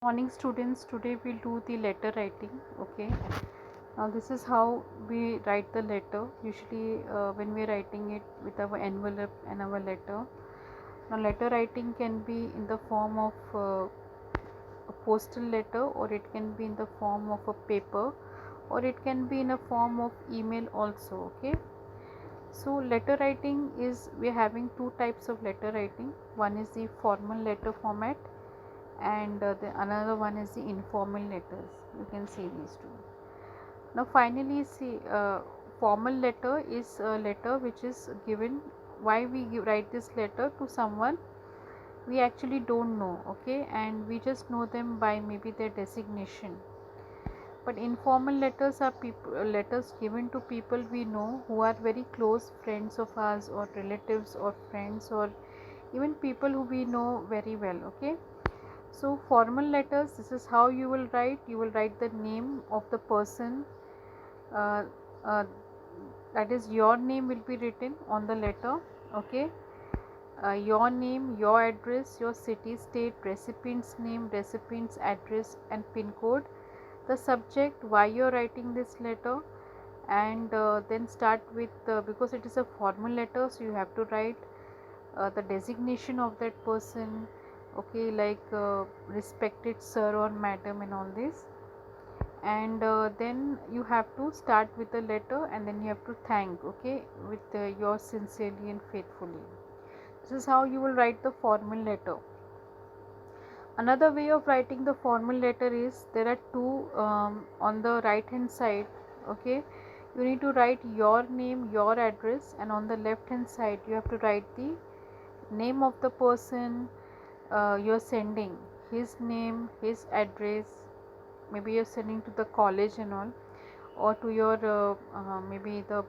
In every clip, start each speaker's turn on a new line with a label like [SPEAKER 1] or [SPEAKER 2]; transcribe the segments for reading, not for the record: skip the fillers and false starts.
[SPEAKER 1] Morning students, today we'll do the letter writing. Okay, now this is how we write the letter usually when we're writing it with our envelope and our letter. Now letter writing can be in the form of a postal letter, or it can be in the form of a paper, or it can be in a form of email also. Okay, so letter writing is, we're having two types of letter writing. One is the formal letter format, and the another one is the informal letters. You can see these two. Now finally, see, formal letter is a letter which is given. Why we write this letter to someone we actually don't know, okay, and we just know them by maybe their designation. But informal letters are letters given to people we know, who are very close friends of ours, or relatives, or friends, or even people who we know very well. Okay, so formal letters, this is how you will write. You will write the name of the person, uh, uh, that is, your name will be written on the letter. Okay, your name, your address, your city, state, recipient's name, recipient's address, and pin code. The subject, why you are writing this letter, and then start with, because it is a formal letter, so you have to write the designation of that person. Okay, like respected sir or madam and all this. And then you have to start with the letter, and then you have to thank, okay, with yours sincerely and faithfully. This is how you will write the formal letter. Another way of writing the formal letter is, there are two, on the right hand side. Okay, you need to write your name, your address, and on the left hand side you have to write the name of the person you're sending, his name, his address. Maybe you're sending to the college and all, or to your maybe the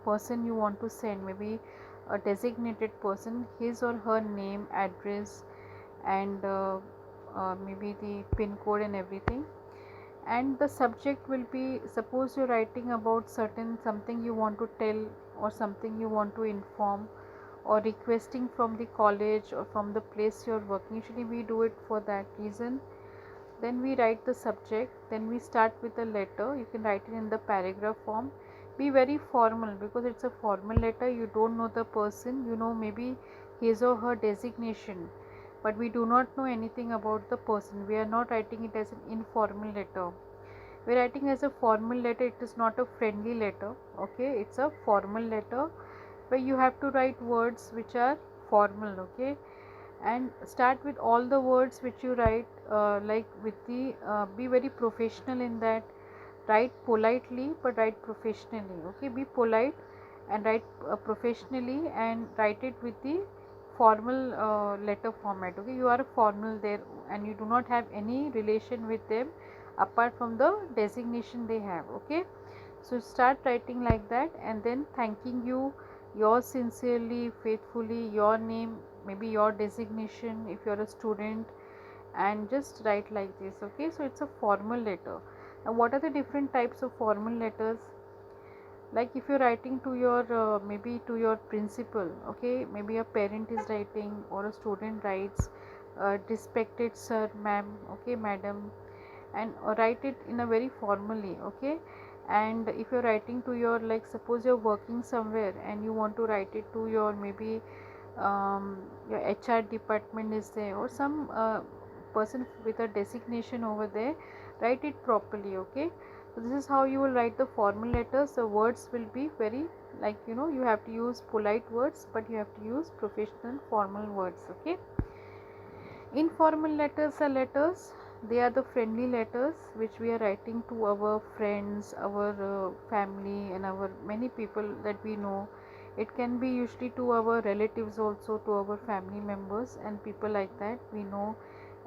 [SPEAKER 1] person you want to send, maybe a designated person, his or her name, address, and maybe the pin code and everything. And the subject will be, suppose you're writing about certain something you want to tell, or something you want to inform, or requesting from the college or from the place you're working. Usually we do it for that reason. Then we write the subject, then we start with a letter. You can write it in the paragraph form. Be very formal, because it's a formal letter. You don't know the person, you know maybe his or her designation, but we do not know anything about the person. We are not writing it as an informal letter. We are writing as a formal letter. It is not a friendly letter. Okay, it's a formal letter where you have to write words which are formal. Okay, and start with all the words which you write, like with the be very professional in that. Write politely, but write professionally. Okay, be polite and write professionally, and write it with the formal letter format. Okay, you are formal there, and you do not have any relation with them apart from the designation they have. Okay, so start writing like that, and then thanking you, yours sincerely, faithfully, your name, maybe your designation if you are a student, and just write like this. Okay, so it's a formal letter. Now what are the different types of formal letters? Like if you're writing to your maybe to your principal, okay, maybe a parent is writing, or a student writes, respected sir, ma'am, okay, madam, and write it in a very formally. Okay, and if you're writing to your, like suppose you're working somewhere and you want to write it to your, maybe your HR department is there, or some person with a designation over there, write it properly. Okay, so this is how you will write the formal letters. The words will be very, like, you have to use polite words, but you have to use professional formal words. Okay, informal letters are letters, they are the friendly letters which we are writing to our friends, our family, and our many people that we know. It can be usually to our relatives also, to our family members and people like that we know,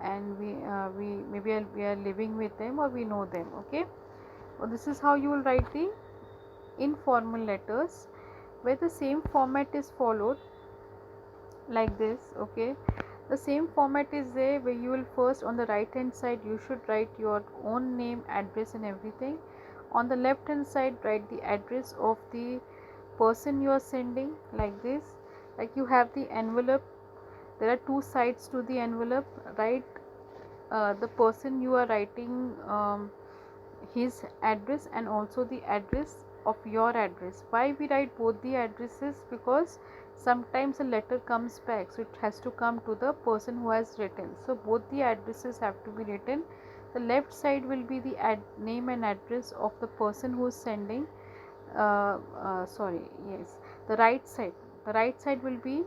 [SPEAKER 1] and we maybe we are living with them, or we know them. Okay, so this is how you will write the informal letters, where the same format is followed like this. Okay, the same format is there, where you will first, on the right hand side, you should write your own name, address, and everything. On the left hand side, write the address of the person you are sending, like this. Like you have the envelope, there are two sides to the envelope. Write the person you are writing his address and also the address of your address. Why we write both the addresses? Because sometimes a letter comes back, so it has to come to the person who has written. So both the addresses have to be written. The left side will be the name and address of the person who is sending. Sorry, yes, the right side will be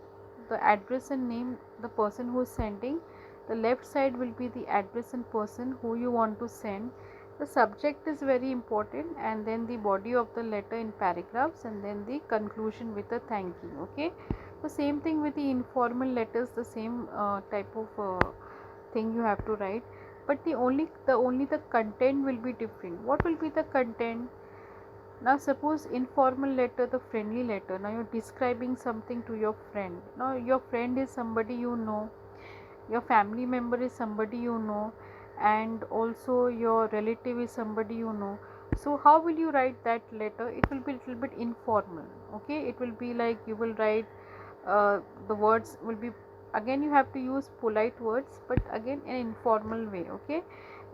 [SPEAKER 1] the address and name the person who is sending. The left side will be the address and person who you want to send. The subject is very important, and then the body of the letter in paragraphs, and then the conclusion with a thank you. Okay, so same thing with the informal letters, the same type of thing you have to write, but the content will be different. What will be the content? Now suppose informal letter, the friendly letter, now you're describing something to your friend. Now your friend is somebody you know, your family member is somebody you know, and also your relative is somebody you know. So how will you write that letter? It will be a little bit informal. Okay, it will be like you will write the words will be, again you have to use polite words, but again in an informal way. Okay,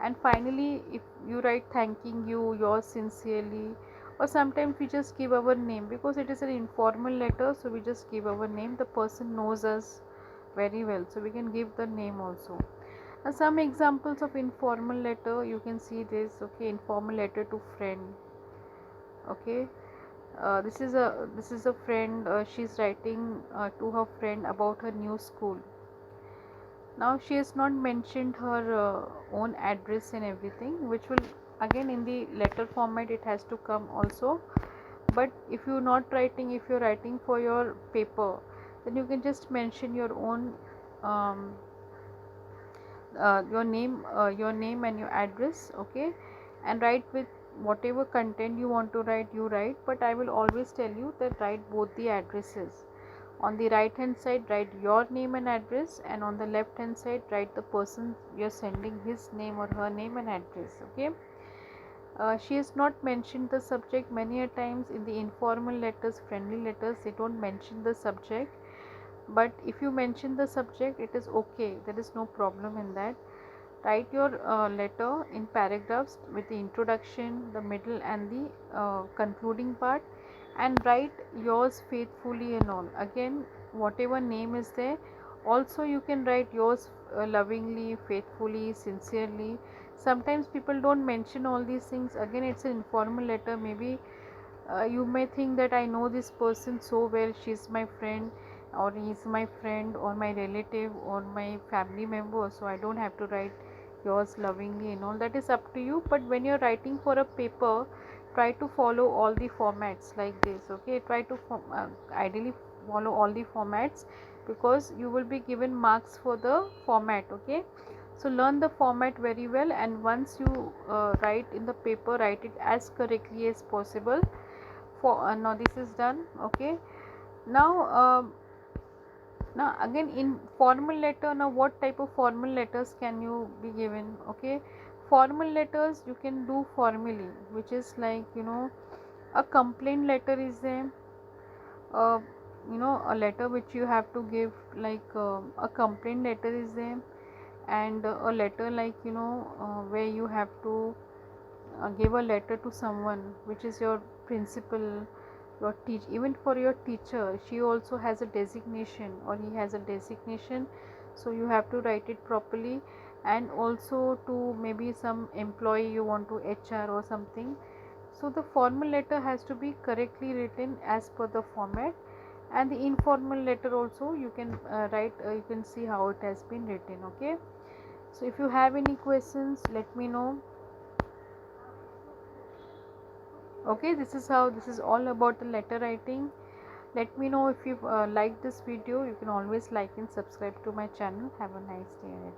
[SPEAKER 1] and finally if you write thanking you, yours sincerely, or sometimes we just give our name because it is an informal letter, so we just give our name. The person knows us very well, so we can give the name also. Now some examples of informal letter, you can see this. Okay, informal letter to friend. Okay, this is a friend, she's writing to her friend about her new school. Now she has not mentioned her own address and everything, which will again in the letter format it has to come also. But if you're not writing, if you're writing for your paper, then you can just mention your own um, your name and your address. Okay, and write with whatever content you want to write, you write, but I will always tell you that write both the addresses. On the right hand side write your name and address, and on the left hand side write the person you're sending his name or her name and address. Okay, she has not mentioned the subject. Many a times in the informal letters, friendly letters, they don't mention the subject, but if you mention the subject it is okay, there is no problem in that. Write your letter in paragraphs with the introduction, the middle, and the concluding part, and write yours faithfully and all. Again, whatever name is there, also you can write yours lovingly, faithfully, sincerely. Sometimes people don't mention all these things. Again, it's an informal letter. Maybe you may think that I know this person so well, she's my friend, or he's my friend, or my relative, or my family member, so I don't have to write yours lovingly and all. That is up to you. But when you're writing for a paper, try to follow all the formats like this. Okay, try to ideally follow all the formats, because you will be given marks for the format. Okay, so learn the format very well, and once you write in the paper, write it as correctly as possible. For now this is done. Okay, now now again in formal letter, now what type of formal letters can you be given? Okay, formal letters you can do formally, which is like, a complaint letter is there, uh, a letter which you have to give, like a complaint letter is there, and a letter like, where you have to give a letter to someone, which is your principal, your teach even for your teacher, she also has a designation or he has a designation, so you have to write it properly. And also to maybe some employee you want to HR or something, so the formal letter has to be correctly written as per the format. And the informal letter also you can write, you can see how it has been written. Okay, so if you have any questions, let me know. Okay, this is all about the letter writing. Let me know if you like this video. You can always like and subscribe to my channel. Have a nice day ahead.